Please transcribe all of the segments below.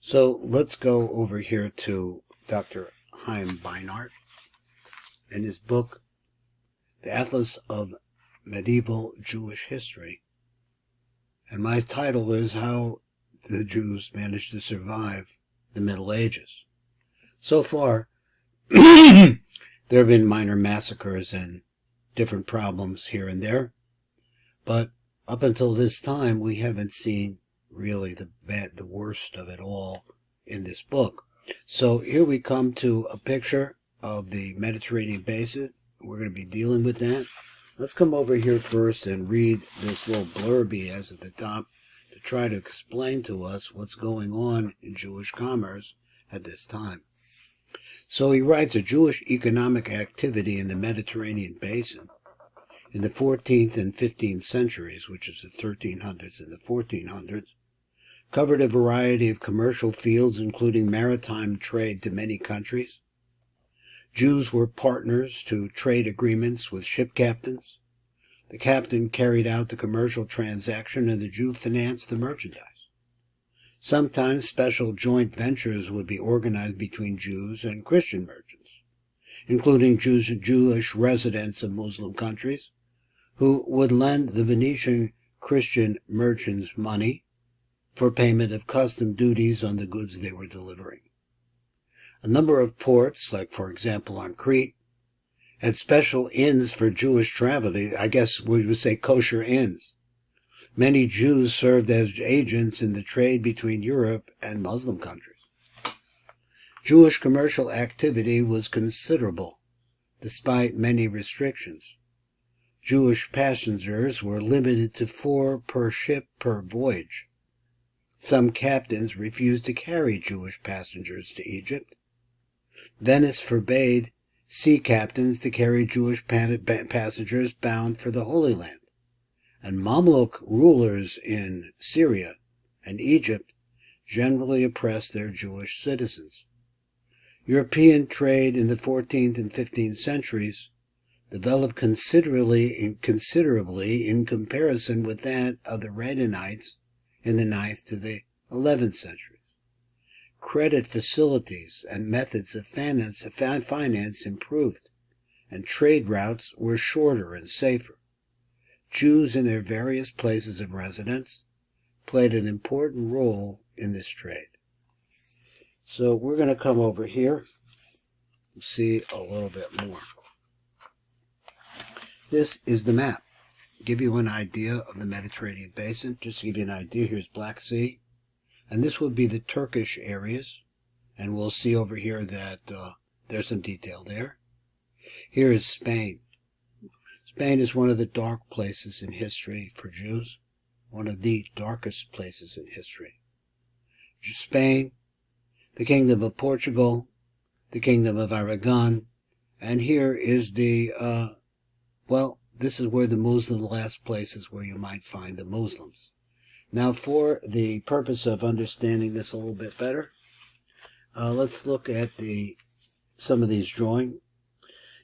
So let's go over here to Dr. Chaim Beinart in his book, The Atlas of Medieval Jewish History. And my title is How the Jews Managed to Survive the Middle Ages. So far, there have been minor massacres and different problems here and there, but up until this time, we haven't seen really the worst of it all in this book. So here we come to a picture of the Mediterranean basin. We're going to be dealing with that. Let's come over here first and read this little blurb he has at the top to try to explain to us what's going on in Jewish commerce at this time. So he writes, a Jewish economic activity in the Mediterranean basin in the 14th and 15th centuries, which is the 1300s and the 1400s, covered a variety of commercial fields, including maritime trade to many countries. Jews were partners to trade agreements with ship captains. The captain carried out the commercial transaction, and the Jew financed the merchandise. Sometimes special joint ventures would be organized between Jews and Christian merchants, including Jewish residents of Muslim countries, who would lend the Venetian Christian merchants money for payment of custom duties on the goods they were delivering. A number of ports, like for example on Crete, had special inns for Jewish travel. I guess we would say kosher inns. Many Jews served as agents in the trade between Europe and Muslim countries. Jewish commercial activity was considerable, despite many restrictions. Jewish passengers were limited to 4 per ship per voyage. Some captains refused to carry Jewish passengers to Egypt. Venice forbade sea captains to carry Jewish passengers bound for the Holy Land, and Mamluk rulers in Syria and Egypt generally oppressed their Jewish citizens. European trade in the 14th and 15th centuries developed considerably in comparison with that of the Redanites in the 9th to the 11th centuries. Credit facilities and methods of finance improved, and trade routes were shorter and safer. Jews in their various places of residence played an important role in this trade. So we're going to come over here and see a little bit more. This is the map. Give you an idea of the Mediterranean basin. Just to give you an idea, here's Black Sea. And this would be the Turkish areas. And we'll see over here that there's some detail there. Here is Spain. Spain is one of the dark places in history for Jews. One of the darkest places in history. Spain, the Kingdom of Portugal, the Kingdom of Aragon. And here is the, this is where the last places where you might find the Muslims. Now, for the purpose of understanding this a little bit better, let's look at some of these drawings.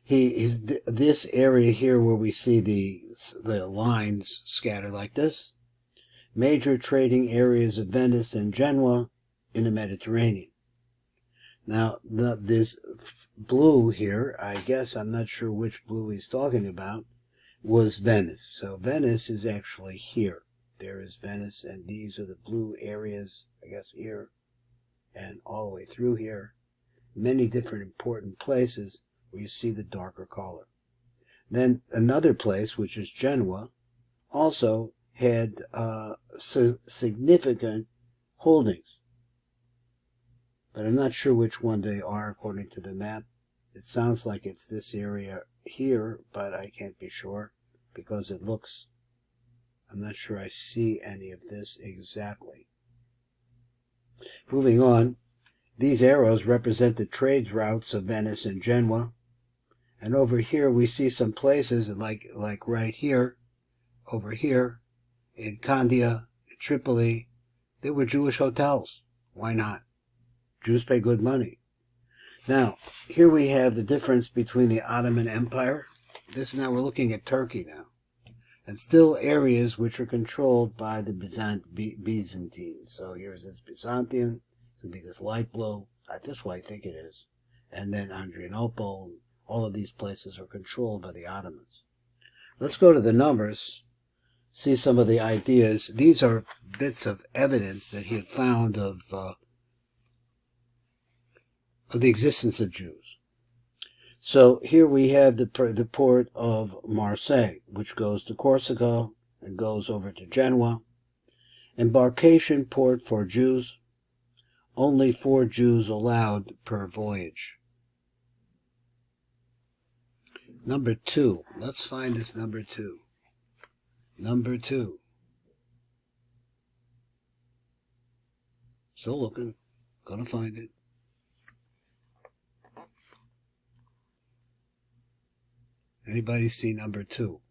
This area here where we see the lines scattered like this, major trading areas of Venice and Genoa in the Mediterranean. Now, this blue here, I guess, I'm not sure which blue he's talking about, was Venice. So Venice is actually here. There is Venice, and these are the blue areas, I guess, here, and all the way through here. Many different important places where you see the darker color. Then another place, which is Genoa, also had significant holdings. But I'm not sure which one they are according to the map. It sounds like it's this area here, but I can't be sure because it looks, I'm not sure I see any of this exactly. Moving on, these arrows represent the trade routes of Venice and Genoa. And over here we see some places like right here, over here, in Candia, in Tripoli, there were Jewish hotels. Why not? Jews pay good money. Now, here we have the difference between the Ottoman Empire. Now we're looking at Turkey now. And still areas which are controlled by the Byzantines. So here's this Byzantium It's going to be this light blue. That's what I think it is. And then Adrianople, all of these places are controlled by the Ottomans. Let's go to the numbers, see some of the ideas. These are bits of evidence that he had found of the existence of Jews. So here we have the port of Marseille, which goes to Corsica and goes over to Genoa. Embarkation port for Jews, only 4 Jews allowed per voyage. Number 2, let's find this number 2. Number 2. Still looking, gonna find it. Anybody see number 2?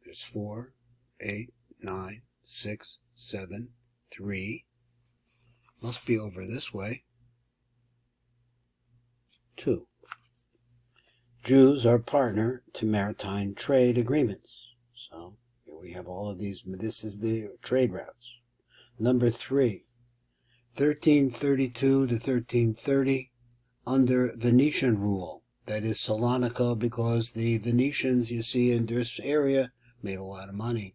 There's 4, 8, 9, 6, 7, 3. Must be over this way. 2. Jews are partner to maritime trade agreements. So here we have all of these. This is the trade routes. Number 3. 1332 to 1330 under Venetian rule. That is Salonika, because the Venetians, you see, in this area made a lot of money.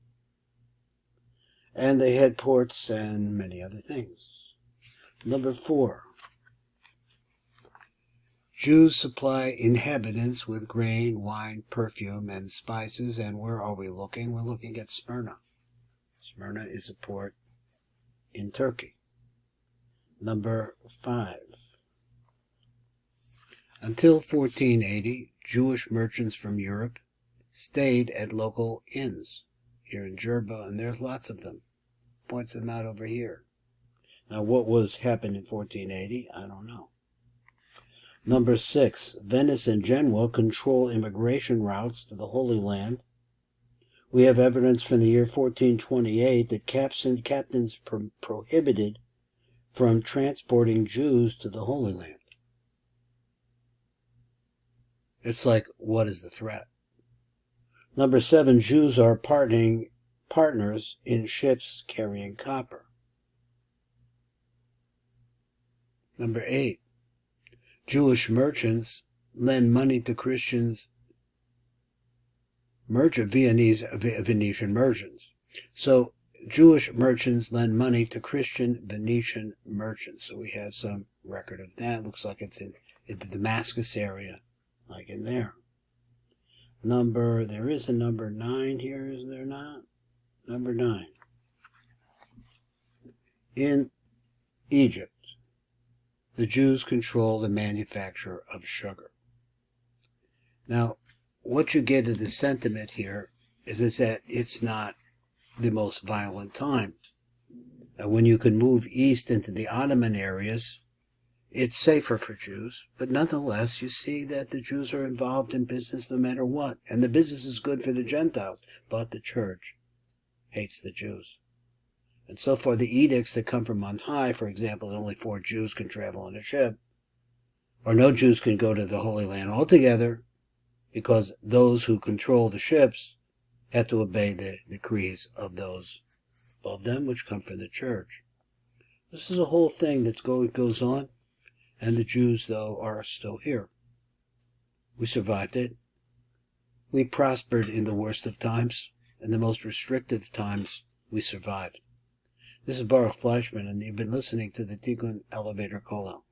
And they had ports and many other things. Number 4. Jews supply inhabitants with grain, wine, perfume, and spices. And where are we looking? We're looking at Smyrna. Smyrna is a port in Turkey. Number 5. Until 1480, Jewish merchants from Europe stayed at local inns here in Jerba, and there's lots of them. Points them out over here. Now, what happened in 1480? I don't know. Number 6. Venice and Genoa control immigration routes to the Holy Land. We have evidence from the year 1428 that captains prohibited from transporting Jews to the Holy Land. It's like, what is the threat? Number 7. Jews are partners in ships carrying copper. Number 8. Jewish merchants lend money to Christians, Venetian merchants. So Jewish merchants lend money to Christian Venetian merchants. So we have some record of that. Looks like it's in the Damascus area, like in there. There is a number 9 here, is there not? Number 9. In Egypt, the Jews control the manufacture of sugar. Now, what you get of the sentiment here is that it's not the most violent time. And when you can move east into the Ottoman areas, it's safer for Jews. But nonetheless, you see that the Jews are involved in business no matter what. And the business is good for the Gentiles, but the church hates the Jews. And so far, the edicts that come from on high, for example, that only 4 Jews can travel on a ship, or no Jews can go to the Holy Land altogether, because those who control the ships have to obey the decrees of those above them, which come from the church. This is a whole thing that goes on, and the Jews, though, are still here. We survived it. We prospered in the worst of times. In the most restrictive times, we survived. This is Baruch Fleischman, and you've been listening to the Tikkun Elevator Kollel.